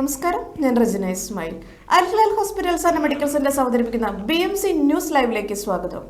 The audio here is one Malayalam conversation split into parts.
നമസ്കാരം, ഞാൻ Regina Ismail. Al Hilal hospitals and medical centres അവതരിപ്പിക്കുന്ന BMC ന്യൂസ് ലൈവിലേക്ക് സ്വാഗതം.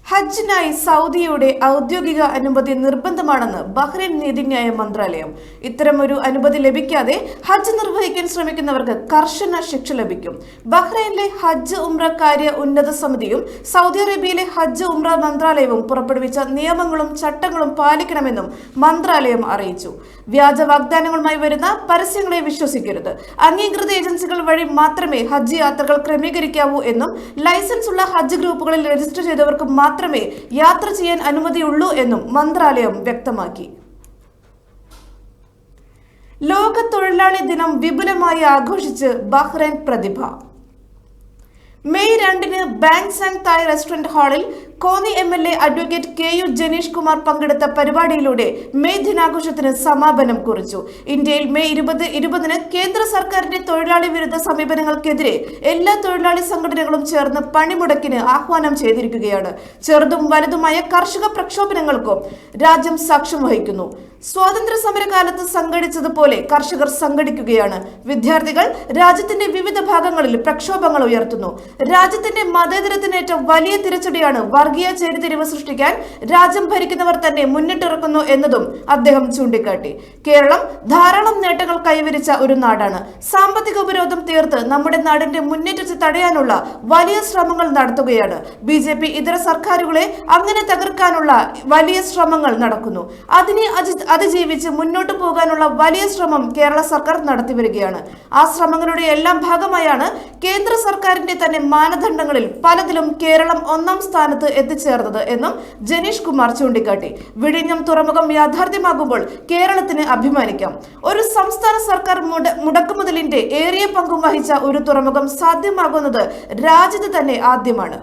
ഹജ്ജിനായി സൗദിയുടെ ഔദ്യോഗിക അനുമതി നിർബന്ധമാണെന്ന് ബഹ്റൈൻ നീതിന്യായ മന്ത്രാലയം. ഇത്തരമൊരു അനുമതി ലഭിക്കാതെ ഹജ്ജ് നിർവഹിക്കാൻ ശ്രമിക്കുന്നവർക്ക് കർശന ശിക്ഷ ലഭിക്കും. ബഹ്റൈനിലെ ഹജ്ജ് ഉംറ കാര്യ ഉന്നത സമിതിയും സൗദി അറേബ്യയിലെ ഹജ്ജ് ഉംറ മന്ത്രാലയവും പുറപ്പെടുവിച്ച നിയമങ്ങളും ചട്ടങ്ങളും പാലിക്കണമെന്നും മന്ത്രാലയം അറിയിച്ചു. വ്യാജ വാഗ്ദാനങ്ങളുമായി വരുന്ന പരസ്യങ്ങളെ വിശ്വസിക്കരുത്. അംഗീകൃത ഏജൻസികൾ വഴി മാത്രമേ ഹജ്ജ് യാത്രകൾ ക്രമീകരിക്കാവൂ എന്നും ലൈസൻസ് ഉള്ള ഹജ്ജ് ഗ്രൂപ്പുകളിൽ രജിസ്റ്റർ ചെയ്തവർക്ക് മാത്രമേ യാത്ര ചെയ്യാൻ അനുമതിയുള്ളൂ എന്നും മന്ത്രാലയം വ്യക്തമാക്കി. ലോക തൊഴിലാളി ദിനം വിപുലമായി ആഘോഷിച്ച് ബഹ്റൈൻ പ്രതിഭ. മെയ് 2-ന് ബാങ്ക്സ് ആൻഡ് തായ് റെസ്റ്റോറന്റ് ഹാളിൽ Konni MLA advocate KU Janeesh Kumar പങ്കെടുത്ത പരിപാടിയിലൂടെ മെയ് ദിനാഘോഷത്തിന് സമാപനം കുറിച്ചു. ഇന്ത്യയിൽ മെയ് 20-ന് കേന്ദ്ര സർക്കാരിന്റെ തൊഴിലാളി വിരുദ്ധ സമീപനങ്ങൾക്കെതിരെ എല്ലാ തൊഴിലാളി സംഘടനകളും ചേർന്ന് പണിമുടക്കിന് ആഹ്വാനം ചെയ്തിരിക്കുകയാണ്. ചെറുതും വലുതുമായ കർഷക പ്രക്ഷോഭങ്ങൾക്കും രാജ്യം സാക്ഷ്യം വഹിക്കുന്നു. സ്വാതന്ത്ര്യ സമരകാലത്ത് സംഘടിച്ചതുപോലെ കർഷകർ സംഘടിക്കുകയാണ്. വിദ്യാർത്ഥികൾ രാജ്യത്തിന്റെ വിവിധ ഭാഗങ്ങളിൽ പ്രക്ഷോഭങ്ങൾ ഉയർത്തുന്നു. രാജ്യത്തിന്റെ മതേതരത്തിനേറ്റ വലിയ തിരിച്ചടിയാണ് വർഗീയ ചേരിതിരിവ് സൃഷ്ടിക്കാൻ രാജ്യം ഭരിക്കുന്നവർ തന്നെ മുന്നിട്ടിറക്കുന്നു എന്നതും അദ്ദേഹം ചൂണ്ടിക്കാട്ടി. കേരളം ധാരാളം നേട്ടങ്ങൾ കൈവരിച്ച ഒരു നാടാണ്. സാമ്പത്തിക ഉപരോധം തീർത്ത് നമ്മുടെ നാടിന്റെ മുന്നേറ്റത്തെ തടയാനുള്ള വലിയ ശ്രമങ്ങൾ നടത്തുകയാണ്. BJP ഇതര സർക്കാരുകളെ അങ്ങനെ തകർക്കാനുള്ള വലിയ ശ്രമങ്ങൾ നടക്കുന്നു. അതിനെ അതിജീവിച്ച് മുന്നോട്ട് പോകാനുള്ള വലിയ ശ്രമം കേരള സർക്കാർ നടത്തിവരികയാണ്. ആ ശ്രമങ്ങളുടെ എല്ലാം ഭാഗമായാണ് കേന്ദ്ര സർക്കാരിന്റെ തന്നെ മാനദണ്ഡങ്ങളിൽ പലതിലും കേരളം 1-ാം സ്ഥാനത്ത് എത്തിച്ചേർന്നത് എന്നും ജനീഷ് കുമാർ ചൂണ്ടിക്കാട്ടി. വിഴിഞ്ഞം തുറമുഖം യാഥാർത്ഥ്യമാകുമ്പോൾ കേരളത്തിന് അഭിമാനിക്കാം. ഒരു സംസ്ഥാന സർക്കാർ മുടക്കുമുതലിന്റെ ഏറിയ പങ്കും വഹിച്ച ഒരു തുറമുഖം സാധ്യമാകുന്നത് രാജ്യത്ത് തന്നെ ആദ്യമാണ്.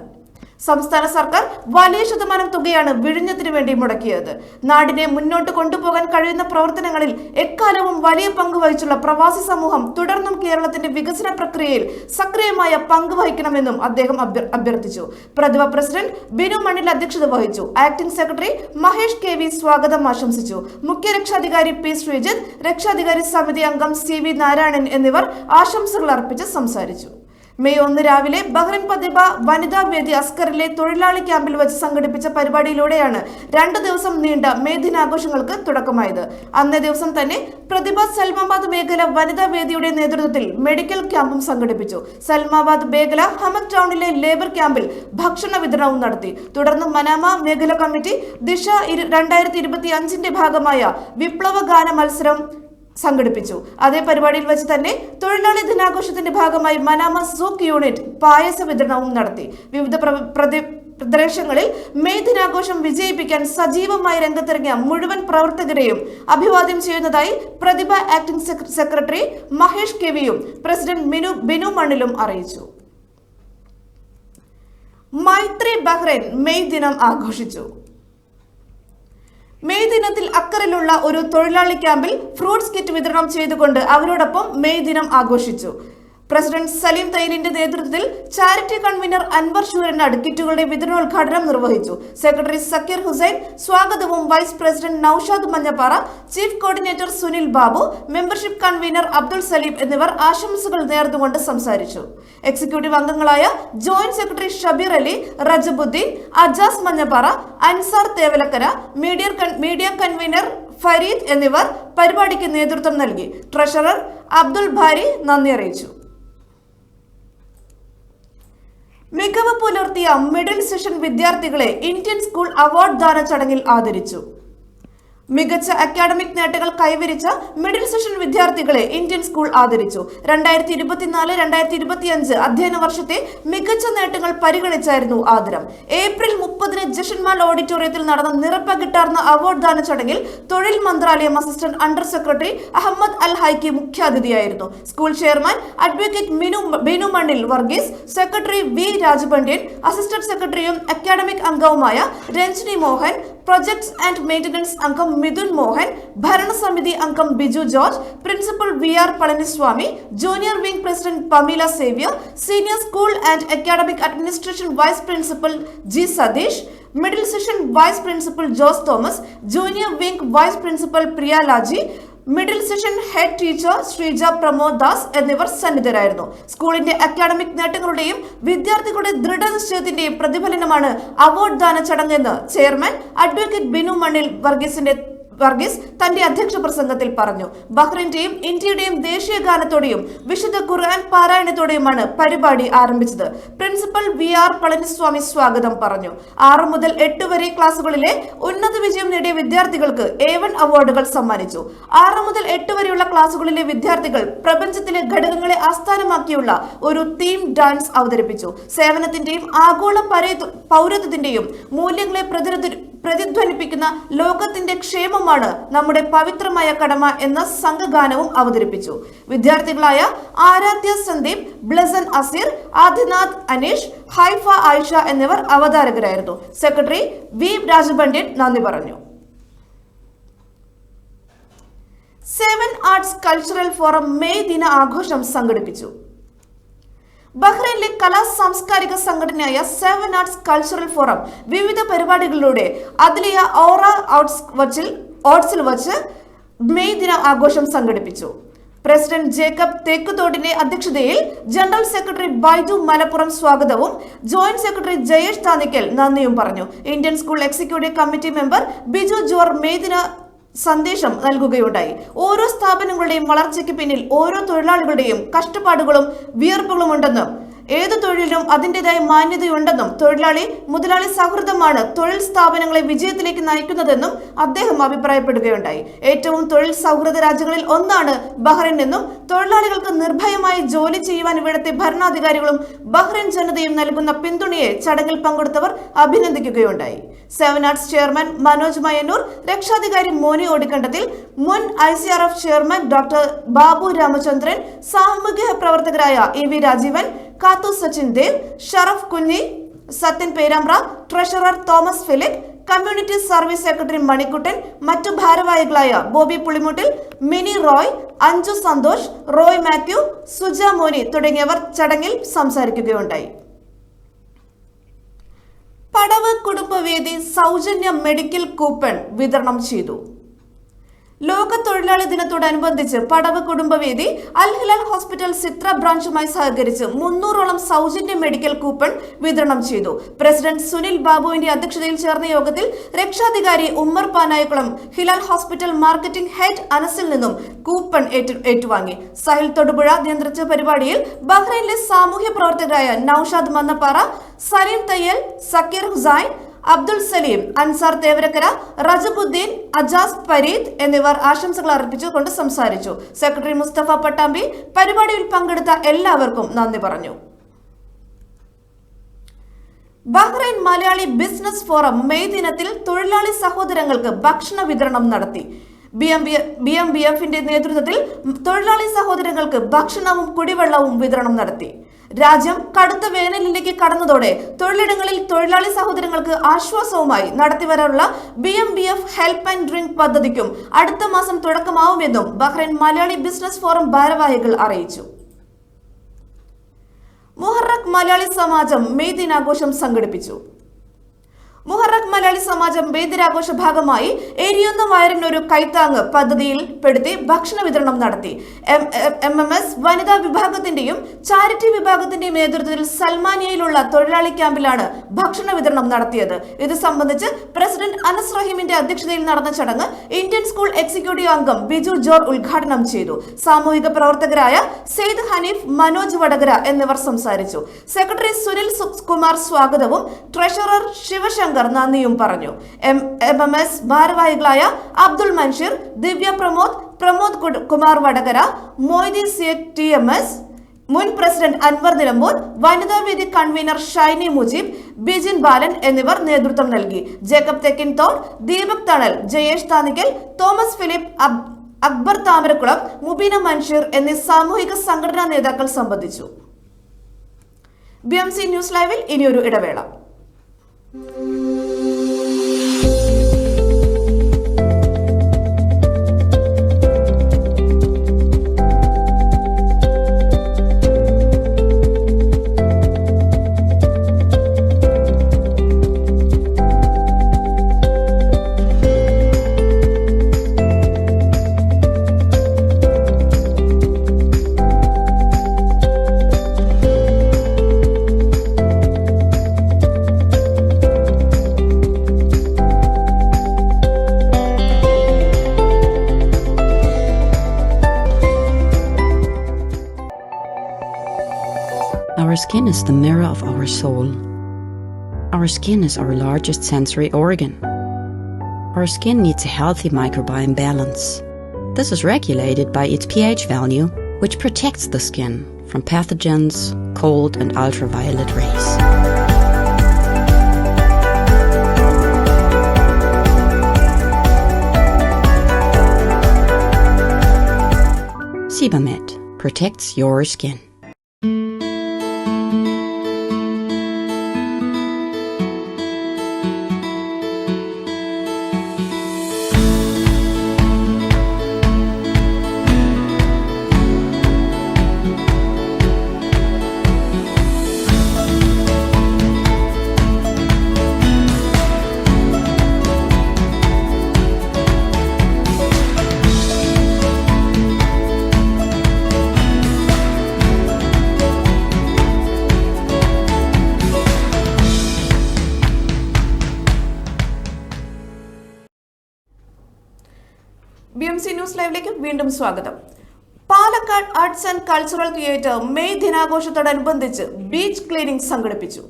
സംസ്ഥാന സർക്കാർ വലിയ ശതമാനം തുകയാണ് വിഴിഞ്ഞത്തിന് വേണ്ടി മുടക്കിയത്. നാടിനെ മുന്നോട്ട് കൊണ്ടുപോകാൻ കഴിയുന്ന പ്രവർത്തനങ്ങളിൽ എക്കാലവും വലിയ പങ്ക് വഹിച്ചുള്ള പ്രവാസി സമൂഹം തുടർന്നും കേരളത്തിന്റെ വികസന പ്രക്രിയയിൽ സക്രിയമായ പങ്ക് വഹിക്കണമെന്നും അദ്ദേഹം അഭ്യർത്ഥിച്ചു. പ്രതിഭ പ്രസിഡന്റ് ബിനു മണ്ണിൽ അധ്യക്ഷത വഹിച്ചു. ആക്ടിംഗ് സെക്രട്ടറി മഹേഷ് KV സ്വാഗതം ആശംസിച്ചു. മുഖ്യ രക്ഷാധികാരി P. ശ്രീജിത്ത്, രക്ഷാധികാരി സമിതി അംഗം CV നാരായണൻ എന്നിവർ ആശംസകൾ അർപ്പിച്ച് സംസാരിച്ചു. മെയ് 1 രാവിലെ ബഹ്റൈൻ പ്രതിഭ വനിതാ വേദി അസ്കറിലെ തൊഴിലാളി ക്യാമ്പിൽ വെച്ച് സംഘടിപ്പിച്ച പരിപാടിയിലൂടെയാണ് 2 ദിവസം നീണ്ട മെയ് ദിനാഘോഷങ്ങൾക്ക് തുടക്കമായത്. അന്നേ ദിവസം തന്നെ പ്രതിഭ സൽമാബാദ് മേഖല വനിതാ വേദിയുടെ നേതൃത്വത്തിൽ മെഡിക്കൽ ക്യാമ്പും സംഘടിപ്പിച്ചു. സൽമാബാദ് മേഖല ഹമദ് ടൗണിലെ ലേബർ ക്യാമ്പിൽ ഭക്ഷണ വിതരണവും നടത്തി. തുടർന്ന് മനാമ മേഖല കമ്മിറ്റി ദിശ 2025ന്റെ ഭാഗമായ വിപ്ലവ ഗാന മത്സരം സംഘടിപ്പിച്ചു. അതേ പരിപാടിയിൽ വെച്ച് തന്നെ തൊഴിലാളി ദിനാഘോഷത്തിന്റെ ഭാഗമായി മനാമ സൂക്ക് യൂണിറ്റ് പായസ വിതരണവും നടത്തി. വിവിധ പ്രദേശങ്ങളിൽ മെയ് ദിനാഘോഷം വിജയിപ്പിക്കാൻ സജീവമായി രംഗത്തിറങ്ങിയ മുഴുവൻ പ്രവർത്തകരെയും അഭിവാദ്യം ചെയ്യുന്നതായി പ്രതിഭ ആക്ടിംഗ് സെക്രട്ടറി മഹേഷ് KVയും പ്രസിഡന്റ് ബിനു മണ്ണിലും അറിയിച്ചു. മൈത്രി ബഹ്റൈൻ മെയ് ദിനം ആഘോഷിച്ചു. മെയ് ദിനത്തിൽ അക്കറിലുള്ള ഒരു തൊഴിലാളി ക്യാമ്പിൽ ഫ്രൂട്ട്സ് കിറ്റ് വിതരണം ചെയ്തുകൊണ്ട് അവരോടൊപ്പം മെയ് ദിനം ആഘോഷിച്ചു. പ്രസിഡന്റ് സലീം തൈലിന്റെ നേതൃത്വത്തിൽ ചാരിറ്റി കൺവീനർ അൻവർ ഷൂരനാട് കിറ്റുകളുടെ വിതരണോദ്ഘാടനം നിർവഹിച്ചു. സെക്രട്ടറി സക്കീർ ഹുസൈൻ സ്വാഗതവും vice president Naushad Manjappara, chief coordinator Sunil Babu, membership convener Abdul Saleem എന്നിവർ ആശംസകൾ നേർന്നുകൊണ്ട് സംസാരിച്ചു. എക്സിക്യൂട്ടീവ് അംഗങ്ങളായ joint secretary Shabeer Ali, Rajabudheen, Ajas Manjappara, Ansar Thevalakkara, media convener Fareed എന്നിവർ പരിപാടിക്ക് നേതൃത്വം നൽകി. ട്രഷറർ അബ്ദുൾ ഭാരി നന്ദി അറിയിച്ചു. മികവ് പുലർത്തിയ മിഡിൽ സെഷൻ വിദ്യാർത്ഥികളെ ഇന്ത്യൻ സ്കൂൾ അവാർഡ് ദാന ചടങ്ങിൽ ആദരിച്ചു. മികച്ച അക്കാഡമിക് നേട്ടങ്ങൾ കൈവരിച്ച മിഡിൽ സെഷൻ വിദ്യാർത്ഥികളെ ഇന്ത്യൻ സ്കൂൾ ആദരിച്ചു. 2024-2025 അധ്യയന വർഷത്തെ മികച്ച നേട്ടങ്ങൾ പരിഗണിച്ചായിരുന്നു ആദരം. ഏപ്രിൽ 30-ന് ജഷന്മാൽ ഓഡിറ്റോറിയത്തിൽ നടന്ന നിറപ്പകിട്ടാർന്ന അവാർഡ് ദാന ചടങ്ങിൽ തൊഴിൽ മന്ത്രാലയം assistant under secretary Ahmed Al Haiki മുഖ്യാതിഥിയായിരുന്നു. School chairman advocate Binu Mannil Varghese, secretary V. Rajapandian, assistant സെക്രട്ടറിയും അക്കാഡമിക് അംഗവുമായ Ranjini Mohan, projects and maintenance അംഗം മിഥുൻ മോഹൻ, ഭരണസമിതി അംഗം Biju George, principal VR Palaniswamy, junior wing president Pamela Xavier, senior school and academic administration vice principal G. Satheesh, middle section vice principal Jose Thomas, junior wing vice principal Priya Laji, middle section head teacher Sreeja Pramod Das എന്നിവർ സന്നിധരായിരുന്നു. സ്കൂളിന്റെ അക്കാഡമിക് നേട്ടങ്ങളുടെയും വിദ്യാർത്ഥികളുടെ ദൃഢനിശ്ചയത്തിന്റെയും പ്രതിഫലനമാണ് അവാർഡ് ദാന ചടങ്ങെന്ന് ചെയർമാൻ അഡ്വക്കേറ്റ് ബിനു മണ്ണിൽ വർഗീസ് തന്റെ അധ്യക്ഷ പ്രസംഗത്തിൽ പറഞ്ഞു. ബഹ്റൈന്റെയും ഇന്ത്യയുടെയും ദേശീയ ഗാനത്തോടെയും വിശുദ്ധ ഖുർആൻ പാരായണത്തോടെയുമാണ് പരിപാടി ആരംഭിച്ചത്. പ്രിൻസിപ്പൽ VR പളനിസ്വാമി സ്വാഗതം പറഞ്ഞു. 6 മുതൽ 8 വരെ ക്ലാസുകളിലെ ഉന്നത വിജയം നേടിയ വിദ്യാർത്ഥികൾക്ക് A1 അവാർഡുകൾ സമ്മാനിച്ചു. 6 മുതൽ 8 വരെയുള്ള ക്ലാസുകളിലെ വിദ്യാർത്ഥികൾ പ്രപഞ്ചത്തിലെ ഘടകങ്ങളെ ആസ്ഥാനമാക്കിയുള്ള ഒരു തീം ഡാൻസ് അവതരിപ്പിച്ചു. സേവനത്തിന്റെയും ആഗോള പൗരത്വത്തിന്റെയും മൂല്യങ്ങളെ പ്രതിധ്വനിപ്പിക്കുന്ന ലോകത്തിന്റെ ക്ഷേമമാണ് നമ്മുടെ പവിത്രമായ കടമ എന്ന സംഘഗാനവും അവതരിപ്പിച്ചു. വിദ്യാർത്ഥികളായ ആരാധ്യ സന്ദീപ്, ബ്ലസൻ അസീർ, ആദിനാഥ് അനീഷ്, ഹൈഫ ആയിഷ എന്നിവർ അവതാരകരായിരുന്നു. സെക്രട്ടറി V രാജപണ്ഡിറ്റ് നന്ദി പറഞ്ഞു. 7 ആർട്സ് കൾച്ചറൽ ഫോറം മെയ് ദിന ആഘോഷം സംഘടിപ്പിച്ചു. ബഹ്റൈനിലെ കലാ സാംസ്കാരിക സംഘടനയായ 7 ആർട്സ് കൾച്ചറൽ ഫോറം വിവിധ പരിപാടികളിലൂടെ അതിലിയ ഓറ ഓട്സിൽ വച്ച് മെയ് ദിന ആഘോഷം സംഘടിപ്പിച്ചു. പ്രസിഡന്റ് ജേക്കബ് തേക്കുതോടിന്റെ അധ്യക്ഷതയിൽ ജനറൽ സെക്രട്ടറി ബൈജു മലപ്പുറം സ്വാഗതവും ജോയിന്റ് സെക്രട്ടറി ജയേഷ് താനിക്കൽ നന്ദിയും പറഞ്ഞു. Indian school executive committee member Biju George May ദിന സന്ദേശം നൽകുകയുണ്ടായി. ഓരോ സ്ഥാപനങ്ങളുടെയും വളർച്ചയ്ക്ക് പിന്നിൽ ഓരോ തൊഴിലാളികളുടെയും കഷ്ടപ്പാടുകളും വിയർപ്പുകളും ഉണ്ടെന്നും ഏതു തൊഴിലിനും അതിൻ്റെതായ മാന്യതയുണ്ടെന്നും തൊഴിലാളി മുതലാളി സൗഹൃദമാണ് തൊഴിൽ സ്ഥാപനങ്ങളെ വിജയത്തിലേക്ക് നയിക്കുന്നതെന്നും അദ്ദേഹം അഭിപ്രായപ്പെടുകയുണ്ടായി. ഏറ്റവും തൊഴിൽ സൗഹൃദ രാജ്യങ്ങളിൽ ഒന്നാണ് ബഹ്റൈൻ എന്നും തൊഴിലാളികൾക്ക് നിർഭയമായി ജോലി ചെയ്യുവാൻ ഇവിടുത്തെ ഭരണാധികാരികളും ബഹ്റൈൻ ജനതയും നൽകുന്ന പിന്തുണയെ ചടങ്ങിൽ പങ്കെടുത്തവർ അഭിനന്ദിക്കുകയുണ്ടായി. 7 ആർട്സ് ചെയർമാൻ മനോജ് മയന്നൂർ, രക്ഷാധികാരി മോനി ഓടിക്കണ്ടത്തിൽ, മുൻ ICRF chairman doctor Babu Ramachandran, സാമൂഹിക പ്രവർത്തകരായ EV രാജീവൻ, കാത്തു സച്ചിൻ ദേവ്, ഷറഫ് കുഞ്ഞി, Sathyan Perambra, treasurer Thomas Philip, community service secretary Manikuttan, മറ്റു ഭാരവാഹികളായ ബോബി പുളിമുട്ടിൽ, മിനി റോയ്, അഞ്ജു സന്തോഷ്, റോയ് മാത്യു, സുജ മോനി തുടങ്ങിയവർ ചടങ്ങിൽ സംസാരിക്കുകയുണ്ടായി. പടവ് കുടുംബവേദി സൗജന്യ മെഡിക്കൽ കൂപ്പൺ വിതരണം ചെയ്തു. ലോക തൊഴിലാളി ദിനത്തോടനുബന്ധിച്ച് പടവ് കുടുംബവേദി അൽ ഹിലാൽ ഹോസ്പിറ്റൽ സിത്ര ബ്രാഞ്ചുമായി സഹകരിച്ച് 300ഓളം സൗജന്യ മെഡിക്കൽ കൂപ്പൺ വിതരണം ചെയ്തു. പ്രസിഡന്റ് സുനിൽ ബാബുവിന്റെ അധ്യക്ഷതയിൽ ചേർന്ന യോഗത്തിൽ രക്ഷാധികാരി Ummer Panayakulam, Hilal hospital marketing head അനസിൽ നിന്നും കൂപ്പൺ ഏറ്റുവാങ്ങി. സഹിൽ തൊടുപുഴ നിയന്ത്രിച്ച പരിപാടിയിൽ ബഹ്റൈനിലെ സാമൂഹ്യ പ്രവർത്തകരായ നൌഷാദ് മന്നപ്പാറ, സലീം തയ്യൽ, സക്കീർ ഹുസൈൻ, അബ്ദുൽ സലീം, അൻസാർ തേവരക്കര, റജബുദ്ദീൻ, അജാസ് പരീദ് എന്നിവർ ആശംസകൾ അർപ്പിച്ചുകൊണ്ട് സംസാരിച്ചു. സെക്രട്ടറി മുസ്തഫ പട്ടാമ്പി പരിപാടിയിൽ പങ്കെടുത്ത എല്ലാവർക്കും നന്ദി പറഞ്ഞു. Bahrain Malayali business forum May ദിനത്തിൽ തൊഴിലാളി സഹോദരങ്ങൾക്ക് ഭക്ഷണ വിതരണം നടത്തി. BMBFന്റെ നേതൃത്വത്തിൽ തൊഴിലാളി സഹോദരങ്ങൾക്ക് ഭക്ഷണവും കുടിവെള്ളവും വിതരണം നടത്തി. രാജ്യം കടുത്ത വേനലിലേക്ക് കടന്നതോടെ തൊഴിലിടങ്ങളിൽ തൊഴിലാളി സഹോദരങ്ങൾക്ക് ആശ്വാസവുമായി നടത്തിവരാനുള്ള BMBF ഹെൽപ്പ് ആൻഡ് ഡ്രിങ്ക് പദ്ധതിക്കും അടുത്ത മാസം തുടക്കമാവുമെന്നും ബഹ്റൈൻ മലയാളി ബിസിനസ് ഫോറം ഭാരവാഹികൾ അറിയിച്ചു. മുഹറഖ് മലയാളി സമാജം മെയ് ദിനാഘോഷം സംഘടിപ്പിച്ചു. മുഹറഖ് മലയാളി സമാജം മെയ് ദിനാഘോഷ ഭാഗമായി എരിയുന്ന വയറിനൊരു കൈത്താങ് പദ്ധതിയിൽ പെടുത്തി ഭക്ഷണ വിതരണം നടത്തി. MMS വനിതാ വിഭാഗത്തിന്റെയും ചാരിറ്റി വിഭാഗത്തിന്റെയും നേതൃത്വത്തിൽ സൽമാനിയയിലുള്ള തൊഴിലാളി ക്യാമ്പിലാണ് ഭക്ഷണ വിതരണം നടത്തിയത്. ഇത് സംബന്ധിച്ച് പ്രസിഡന്റ് അനസ് റഹീമിന്റെ അധ്യക്ഷതയിൽ നടന്ന ചടങ്ങ് ഇന്ത്യൻ സ്കൂൾ എക്സിക്യൂട്ടീവ് അംഗം ബിജു ജോർ ഉദ്ഘാടനം ചെയ്തു. സാമൂഹിക പ്രവർത്തകരായ സെയ്ദ് ഹനീഫ്, മനോജ് വടകര എന്നിവർ സംസാരിച്ചു. സെക്രട്ടറി സുനിൽ കുമാർ സ്വാഗതവും ട്രഷറർ ശിവശങ്കർ നന്ദിയും പറഞ്ഞു. MMS ഭാരവാഹികളായ അബ്ദുൾ മൻഷീർ, ദിവ്യ പ്രമോദ് കുമാർ വടകര, മൊയ്തി TMS, മുൻ പ്രസിഡന്റ് അൻവർ നിലമ്പൂർ, വനിതാവേദി കൺവീനർ ഷൈനി മുജീബ്, ബിജിൻ ബാലൻ എന്നിവർ നേതൃത്വം നൽകി. ജേക്കബ് തെക്കിൻതോട്, ദീപക് തണൽ, ജയേഷ് താനിക്കൽ, തോമസ് ഫിലിപ്പ്, അക്ബർ താമരക്കുളം, മുബീന മൻഷീർ എന്നീ സാമൂഹിക സംഘടനാ നേതാക്കൾ സംബന്ധിച്ചു. BMC ന്യൂസ് ലൈവിൽ ഇനിയൊരു ഇടവേള. Our skin is the mirror of our soul. Our skin is our largest sensory organ. Our skin needs a healthy microbiome balance. This is regulated by its pH value, which protects the skin from pathogens, cold and ultraviolet rays. Sebamed protects your skin. BMC news ലൈവിലേക്ക് വീണ്ടും സ്വാഗതം. Palakkad arts and cultural theatre May ദിനാഘോഷത്തോടനുബന്ധിച്ച് ബീച്ച് ക്ലീനിംഗ് സംഘടിപ്പിച്ചു.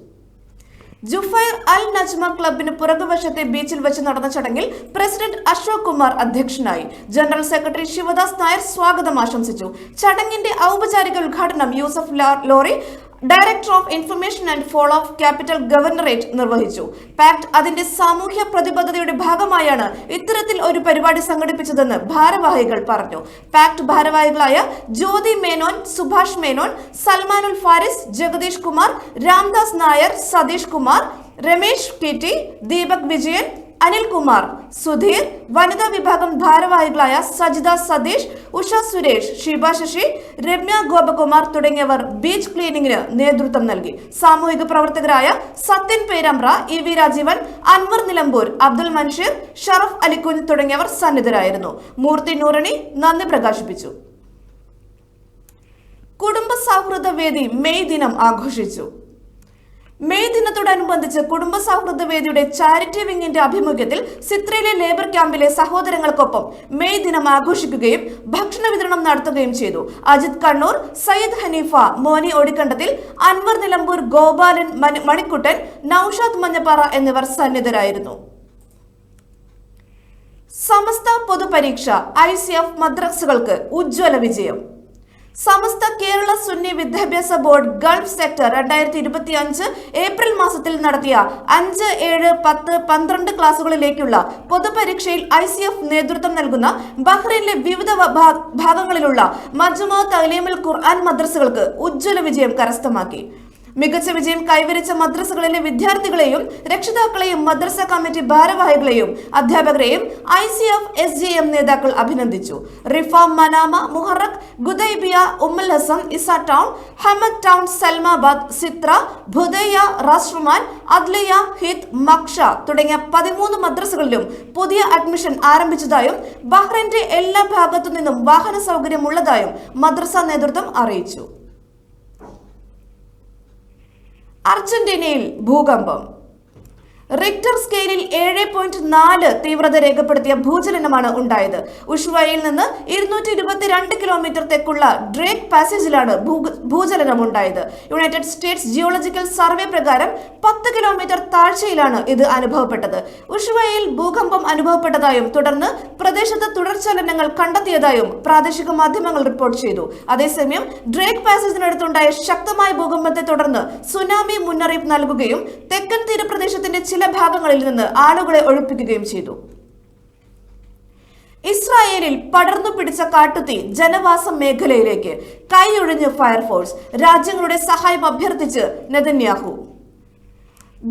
ജുഫൈർ അൽ നജ്മ ക്ലബിന് പുറകുവശത്തെ ബീച്ചിൽ വെച്ച് നടന്ന ചടങ്ങിൽ പ്രസിഡന്റ് അശോക് കുമാർ അധ്യക്ഷനായി. ജനറൽ സെക്രട്ടറി ശിവദാസ് നായർ സ്വാഗതം ആശംസിച്ചു. ചടങ്ങിന്റെ ഔപചാരിക ഉദ്ഘാടനം Yusuf Lori, director of information and follow of capital governorate നിർവഹിച്ചു. പാക്ട് അതിന്റെ സാമൂഹ്യ പ്രതിബദ്ധതയുടെ ഭാഗമായാണ് ഇത്തരത്തിൽ ഒരു പരിപാടി സംഘടിപ്പിച്ചതെന്ന് ഭാരവാഹികൾ പറഞ്ഞു. പാക്ട് ഭാരവാഹികളായ ജ്യോതി മേനോൻ, സുഭാഷ് മേനോൻ, സൽമാനുൽ ഫാരിസ്, ജഗദീഷ് കുമാർ, രാംദാസ് നായർ, സതീഷ് കുമാർ, രമേശ് KT, ദീപക് വിജയൻ, അനിൽകുമാർ, സുധീർ, വനിതാ വിഭാഗം ഭാരവാഹികളായ സജിത സതീഷ്, ഉഷ സുരേഷ്, ഷീബ ശശി, രമ്യ ഗോപകുമാർ തുടങ്ങിയവർ ബീച്ച് ക്ലീനിങ്ങിന് നേതൃത്വം നൽകി. സാമൂഹിക പ്രവർത്തകരായ സത്യൻ പേരമ്പ്ര, EV രാജീവൻ, അൻവർ നിലമ്പൂർ, അബ്ദുൽ മൻഷീർ, ഷറഫ് അലിക്കുഞ്ഞ് തുടങ്ങിയവർ സന്നിധരായിരുന്നു. മൂർത്തി നൂറണി നന്ദി പ്രകാശിപ്പിച്ചു. കുടുംബ സൗഹൃദ വേദി മെയ് ദിനം ആഘോഷിച്ചു. മെയ് ദിനത്തോടനുബന്ധിച്ച് കുടുംബ സൗഹൃദ വേദിയുടെ ചാരിറ്റി വിങ്ങിന്റെ ആഭിമുഖ്യത്തിൽ സിത്രയിലെ ലേബർ ക്യാമ്പിലെ സഹോദരങ്ങൾക്കൊപ്പം മെയ് ദിനം ആഘോഷിക്കുകയും ഭക്ഷണ വിതരണം നടത്തുകയും ചെയ്തു. അജിത് കണ്ണൂർ, സയ്യിദ് ഹനീഫ, മോനി ഓടിക്കണ്ടത്തിൽ, അൻവർ നിലമ്പൂർ, ഗോപാലൻ മണിക്കുട്ടൻ, നൌഷാദ് മഞ്ഞപ്പാറ എന്നിവർ സന്നിധരായിരുന്നു. സമസ്ത പൊതുപരീക്ഷ ICF മദ്രസകൾക്ക് ഉജ്ജ്വല വിജയം. സമസ്ത കേരള സുന്നി വിദ്യാഭ്യാസ ബോർഡ് ഗൾഫ് സെക്ടർ 2025 ഏപ്രിൽ മാസത്തിൽ നടത്തിയ 5, 7, 10, 12 ക്ലാസുകളിലേക്കുള്ള പൊതുപരീക്ഷയിൽ ICF നേതൃത്വം നൽകുന്ന ബഹ്റൈനിലെ വിവിധ ഭാഗങ്ങളിലുള്ള മജ്മുഅ തഅലീമുൽ ഖുർആൻ മദ്രസകൾക്ക് ഉജ്ജ്വല വിജയം കരസ്ഥമാക്കി. മികച്ച വിജയം കൈവരിച്ച മദ്രസകളിലെ വിദ്യാർത്ഥികളെയും രക്ഷിതാക്കളെയും മദ്രസ കമ്മിറ്റി ഭാരവാഹികളെയും അധ്യാപകരെയും ICF SJM നേതാക്കൾ അഭിനന്ദിച്ചു. Rifa, Manama, Muharraq, Gudaibiya, Ummul Hassan, Isa Town, Hamad Town, Salmabad, Sitra, Budaiya, Ras Rumman, Adliya, Hidd, Maqsha തുടങ്ങിയ 13 മദ്രസകളിലും പുതിയ അഡ്മിഷൻ ആരംഭിച്ചതായും ബഹ്റൈന്റെ എല്ലാ ഭാഗത്തു നിന്നും വാഹന സൗകര്യം ഉള്ളതായും മദ്രസ നേതൃത്വം അറിയിച്ചു. അർജന്റീനയിൽ ഭൂകമ്പം. റിക്ടർ സ്കെയിലിൽ 7.4 തീവ്രത രേഖപ്പെടുത്തിയ ഭൂചലനമാണ് ഉണ്ടായത്. ഉഷുവയിൽ നിന്ന് 222 കിലോമീറ്റർ തെക്കുള്ള ഡ്രേക്ക് പാസേജിലാണ് ഭൂചലനം ഉണ്ടായത്. യുണൈറ്റഡ് സ്റ്റേറ്റ്സ് ജിയോളജിക്കൽ സർവേ പ്രകാരം 10 കിലോമീറ്റർ താഴ്ചയിലാണ് ഇത് അനുഭവപ്പെട്ടത്. ഉഷുവയിൽ ഭൂകമ്പം അനുഭവപ്പെട്ടതായും തുടർന്ന് പ്രദേശത്ത് തുടർചലനങ്ങൾ കണ്ടെത്തിയതായും പ്രാദേശിക മാധ്യമങ്ങൾ റിപ്പോർട്ട് ചെയ്തു. അതേസമയം ഡ്രേക്ക് പാസേജിനടുത്തുണ്ടായ ശക്തമായ ഭൂകമ്പത്തെ തുടർന്ന് സുനാമി മുന്നറിയിപ്പ് നൽകുകയും തെക്കൻ തീരപ്രദേശത്തിന്റെ ചില ഭാഗങ്ങളിൽ നിന്ന് ആളുകളെ ഒഴിപ്പിക്കുകയും ചെയ്തു. ഇസ്രായേലിൽ പടർന്നു പിടിച്ച കാട്ടുതീ ജനവാസ മേഖലയിലേക്ക്. കൈയൊഴിഞ്ഞ് ഫയർഫോഴ്സ്. രാജ്യങ്ങളുടെ സഹായം അഭ്യർത്ഥിച്ച് നെതന്യാഹു.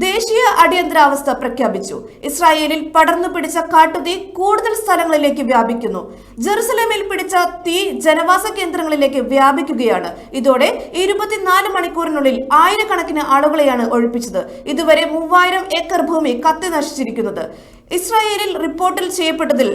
ദേശീയ അടിയന്തരാവസ്ഥ പ്രഖ്യാപിച്ചു. ഇസ്രായേലിൽ പടർന്നു പിടിച്ച കാട്ടുതീ കൂടുതൽ സ്ഥലങ്ങളിലേക്ക് വ്യാപിക്കുന്നു. ജെറുസലേമിൽ പിടിച്ച തീ ജനവാസ കേന്ദ്രങ്ങളിലേക്ക് വ്യാപിക്കുകയാണ്. ഇതോടെ 24 മണിക്കൂറിനുള്ളിൽ ആയിരക്കണക്കിന് ആളുകളെയാണ് ഒഴിപ്പിച്ചത്. ഇതുവരെ 3000 ഏക്കർ ഭൂമി കത്തി നശിച്ചിരിക്കുന്നത്. ഇസ്രായേലിൽ റിപ്പോർട്ടിൽ ചെയ്യപ്പെട്ടതിൽ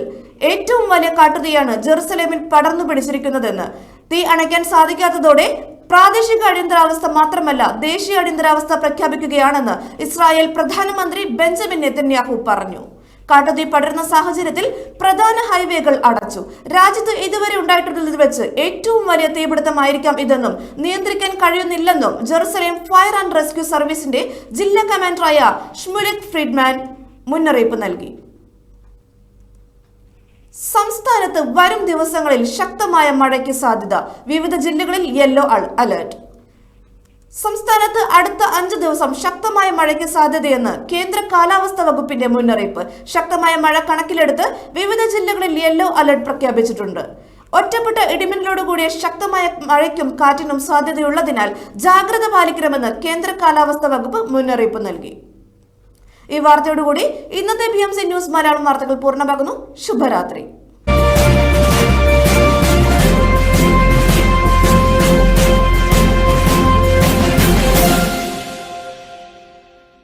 ഏറ്റവും വലിയ കാട്ടുതീയാണ് ജെറുസലേമിൽ പടർന്നു പിടിച്ചിരിക്കുന്നതെന്ന്. തീ അണയ്ക്കാൻ സാധിക്കാത്തതോടെ പ്രാദേശിക അടിയന്തരാവസ്ഥ മാത്രമല്ല ദേശീയ അടിയന്തരാവസ്ഥ പ്രഖ്യാപിക്കുകയാണെന്ന് ഇസ്രായേൽ പ്രധാനമന്ത്രി ബെഞ്ചമിൻ നെതന്യാഹു പറഞ്ഞു. കാട്ടുതീ പടരുന്ന സാഹചര്യത്തിൽ പ്രധാന ഹൈവേകൾ അടച്ചു. രാജ്യത്ത് ഇതുവരെ ഉണ്ടായിട്ടുള്ളതിൽ വെച്ച് ഏറ്റവും വലിയ തീപിടുത്തമായിരിക്കാം ഇതെന്നും നിയന്ത്രിക്കാൻ കഴിയുന്നില്ലെന്നും ജെറുസലേം ഫയർ ആൻഡ് റെസ്ക്യൂ സർവീസിന്റെ ജില്ലാ കമാൻഡറായ ഷ്മുലിക് ഫ്രീഡ്മാൻ മുന്നറിയിപ്പ് നൽകി. സംസ്ഥാനത്ത് വരും ദിവസങ്ങളിൽ ശക്തമായ മഴയ്ക്ക് സാധ്യത. വിവിധ ജില്ലകളിൽ യെല്ലോ അലർട്ട്. സംസ്ഥാനത്ത് അടുത്ത 5 ദിവസം ശക്തമായ മഴയ്ക്ക് സാധ്യതയെന്ന് കേന്ദ്ര കാലാവസ്ഥാ വകുപ്പിന്റെ മുന്നറിയിപ്പ്. ശക്തമായ മഴ കണക്കിലെടുത്ത് വിവിധ ജില്ലകളിൽ യെല്ലോ അലർട്ട് പ്രഖ്യാപിച്ചിട്ടുണ്ട്. ഒറ്റപ്പെട്ട ഇടിമിന്നലോടുകൂടിയ ശക്തമായ മഴയ്ക്കും കാറ്റിനും സാധ്യതയുള്ളതിനാൽ ജാഗ്രത പാലിക്കണമെന്ന് കേന്ദ്ര കാലാവസ്ഥാ വകുപ്പ് മുന്നറിയിപ്പ് നൽകി. ഈ വാർത്തയോടുകൂടി ഇന്നത്തെ BMC ന്യൂസ് മലയാളം വാർത്തകൾ പൂർണ്ണമാകുന്നു. ശുഭരാത്രി.